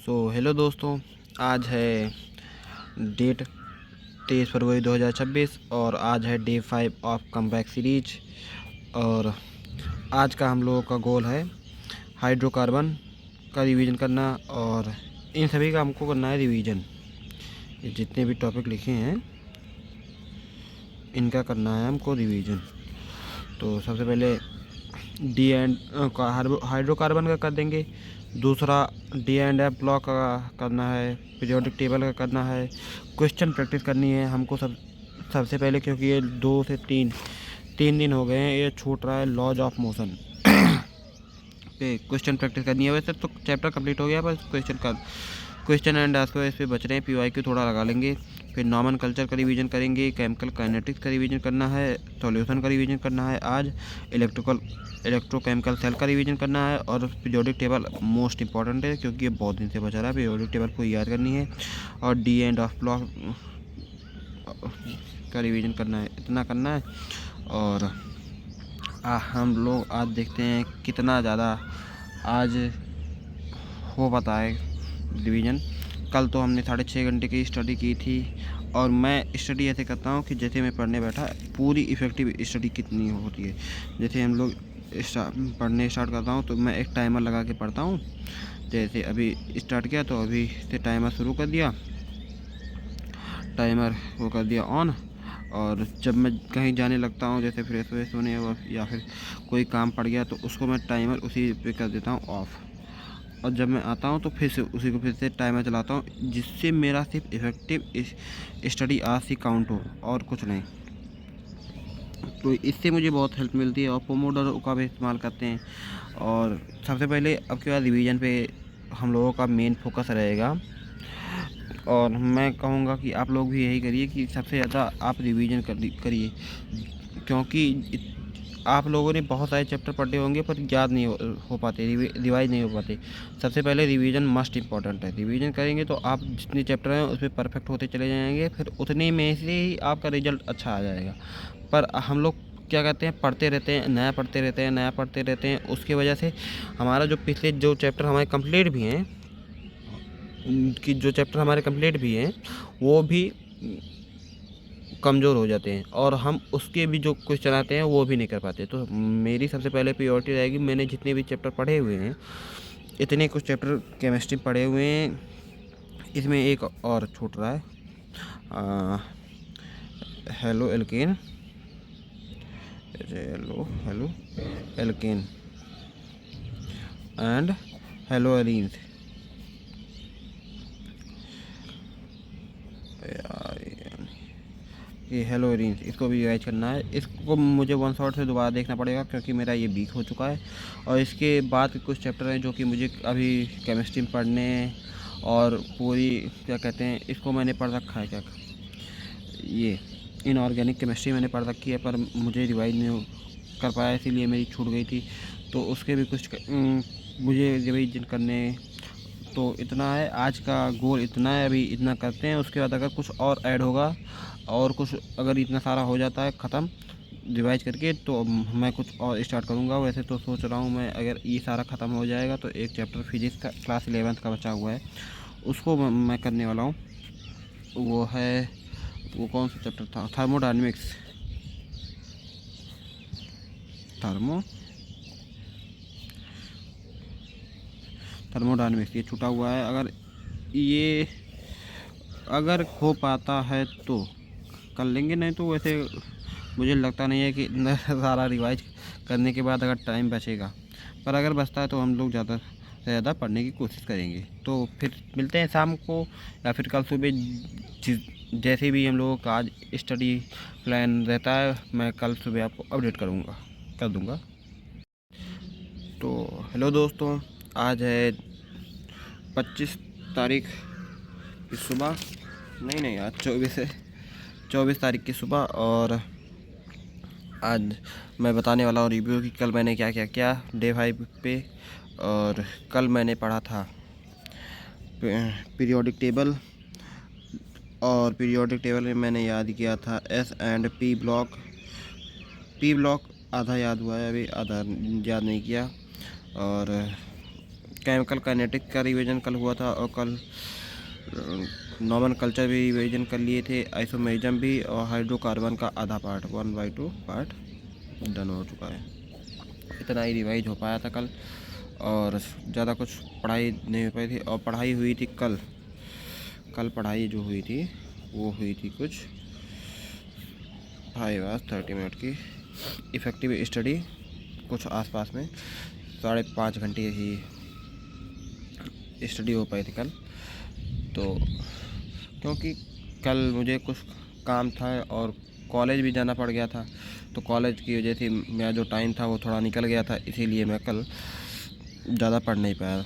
Hello दोस्तों, आज है डेट 23 फरवरी 2026 और आज है डे 5 ऑफ कमबैक सीरीज। और आज का हम लोगों का गोल है हाइड्रोकार्बन का रिवीजन करना, और इन सभी का हमको करना है रिवीजन। ये जितने भी टॉपिक लिखे हैं इनका करना है हमको रिवीजन। तो सबसे पहले डी एंड का हाइड्रोकार्बन का कर देंगे। दूसरा डी एंड एफ ब्लॉक का करना है, पीरियोडिक टेबल का करना है, क्वेश्चन प्रैक्टिस करनी है हमको सबसे पहले, क्योंकि ये 2 से 3 दिन हो गए हैं ये छूट रहा है लॉज ऑफ मोशन पे क्वेश्चन प्रैक्टिस करनी है। वैसे तो चैप्टर कंप्लीट हो गया, बस क्वेश्चन एंड आंसर इस पे बच रहे हैं। PYQ थोड़ा लगा लेंगे। फिर नॉमन कल्चर का रिवीजन करेंगे, केमिकल काइनेटिक्स का रिवीजन करना है, सॉल्यूशन का रिवीजन करना है आज, इलेक्ट्रोकेमिकल सेल का रिवीजन करना है, और पीरियोडिक टेबल मोस्ट इंपॉर्टेंट है क्योंकि ये बहुत दिन से बचा रहा है। पीरियोडिक टेबल को याद करनी है और डी एंड ऑफ ब्लॉक का रिवीजन करना है। इतना करना है। और हम लोग आज देखते हैं कितना ज़्यादा आज हो पाता है रिवीजन। कल तो हमने 6.5 घंटे की स्टडी की थी, और मैं स्टडी ऐसे करता हूँ कि जैसे मैं पढ़ने बैठा पूरी इफ़ेक्टिव स्टडी कितनी होती है। जैसे हम लोग पढ़ने स्टार्ट करता हूँ तो मैं एक टाइमर लगा के पढ़ता हूँ। जैसे अभी स्टार्ट किया तो अभी से टाइमर शुरू कर दिया, टाइमर वो कर दिया ऑन। और जब मैं कहीं जाने लगता हूँ, जैसे फ्रेश व्रेश होने या फिर कोई काम पड़ गया, तो उसको मैं टाइमर उसी पे कर देता हूँ ऑफ़। और जब मैं आता हूँ तो फिर से उसी को फिर से टाइमर चलाता हूँ, जिससे मेरा सिर्फ इफ़ेक्टिव स्टडी आज से काउंट हो और कुछ नहीं। तो इससे मुझे बहुत हेल्प मिलती है। और पोमोडोरो का भी इस्तेमाल करते हैं। और सबसे पहले अब के बाद रिवीजन पे हम लोगों का मेन फोकस रहेगा, और मैं कहूँगा कि आप लोग भी यही करिए कि सबसे ज़्यादा आप रिवीजन करिए, क्योंकि आप लोगों ने बहुत सारे चैप्टर पढ़े होंगे पर याद नहीं हो पाते, रिवाइज नहीं हो पाते। सबसे पहले रिवीजन मस्ट इम्पॉर्टेंट है। रिवीजन करेंगे तो आप जितने चैप्टर हैं उसमें परफेक्ट होते चले जाएंगे, फिर उतने में से ही आपका रिजल्ट अच्छा आ जाएगा। पर हम लोग क्या कहते हैं, पढ़ते रहते हैं, नया पढ़ते रहते हैं, नया पढ़ते रहते हैं। उसकी वजह से हमारा जो पिछले जो चैप्टर हमारे कंप्लीट भी हैं, कि जो चैप्टर हमारे कंप्लीट भी हैं वो भी कमज़ोर हो जाते हैं, और हम उसके भी जो क्वेश्चन आते हैं वो भी नहीं कर पाते। तो मेरी सबसे पहले प्रायोरिटी रहेगी, मैंने जितने भी चैप्टर पढ़े हुए हैं, इतने कुछ चैप्टर केमिस्ट्री पढ़े हुए हैं, इसमें एक और छूट रहा है, halo alkane, halo alkane and hello arenes. ये हेलो एरीन्स, इसको भी रिवाइज करना है। इसको मुझे वन शॉट से दोबारा देखना पड़ेगा क्योंकि मेरा ये वीक हो चुका है। और इसके बाद के कुछ चैप्टर हैं जो कि मुझे अभी केमिस्ट्री में पढ़ने हैं, और पूरी क्या कहते हैं इसको मैंने पढ़ रखा है, क्या ये इनऑर्गेनिक केमिस्ट्री मैंने पढ़ रखी है, पर मुझे रिवाइज नहीं कर पाया, इसीलिए मेरी छूट गई थी। तो उसके भी कुछ मुझे रिवीजन करने। तो इतना है, आज का गोल इतना है, अभी इतना करते हैं। उसके बाद अगर कुछ और ऐड होगा, और कुछ अगर इतना सारा हो जाता है ख़त्म रिवाइज करके, तो मैं कुछ और स्टार्ट करूँगा। वैसे तो सोच रहा हूँ मैं, अगर ये सारा ख़त्म हो जाएगा तो एक चैप्टर फिजिक्स का क्लास 11th का बचा हुआ है, उसको मैं करने वाला हूँ। वो है, वो कौन सा चैप्टर था, थर्मोडायनेमिक्स, थर्मोडायनेमिक्स ये छूटा हुआ है। अगर हो पाता है तो कर लेंगे, नहीं तो वैसे मुझे लगता नहीं है कि इतना सारा रिवाइज करने के बाद अगर टाइम बचेगा। पर अगर बचता है तो हम लोग ज़्यादा से ज़्यादा पढ़ने की कोशिश करेंगे। तो फिर मिलते हैं शाम को या फिर कल सुबह, जैसे भी हम लोगों का आज स्टडी प्लान रहता है, मैं कल सुबह आपको अपडेट कर दूँगा। तो हेलो दोस्तों, आज है 25 तारीख की सुबह, नहीं आज 24 तारीख की सुबह। और आज मैं बताने वाला हूँ रिव्यू कि कल मैंने क्या क्या किया डे 5 पे। और कल मैंने पढ़ा था पीरियोडिक टेबल, और पीरियोडिक टेबल में मैंने याद किया था S and P block. P block आधा याद हुआ है, अभी आधा याद नहीं किया। और केमिकल काइनेटिक का रिवीजन कल हुआ था, और कल नोमेनकल्चर भी रिवीजन कर लिए थे, आइसोमेरिज्म भी, और हाइड्रोकार्बन का आधा पार्ट 1/2 पार्ट डन हो चुका है। इतना ही रिवाइज हो पाया था कल, और ज़्यादा कुछ पढ़ाई नहीं हो पाई थी। और पढ़ाई हुई थी कल पढ़ाई जो हुई थी वो हुई थी कुछ 30 मिनट की इफ़ेक्टिव स्टडी, कुछ आसपास में 5.5 घंटे ही स्टडी हो पाई थी कल। तो क्योंकि कल मुझे कुछ काम था और कॉलेज भी जाना पड़ गया था, तो कॉलेज की वजह से मेरा जो टाइम था वो थोड़ा निकल गया था, इसीलिए मैं कल ज़्यादा पढ़ नहीं पाया।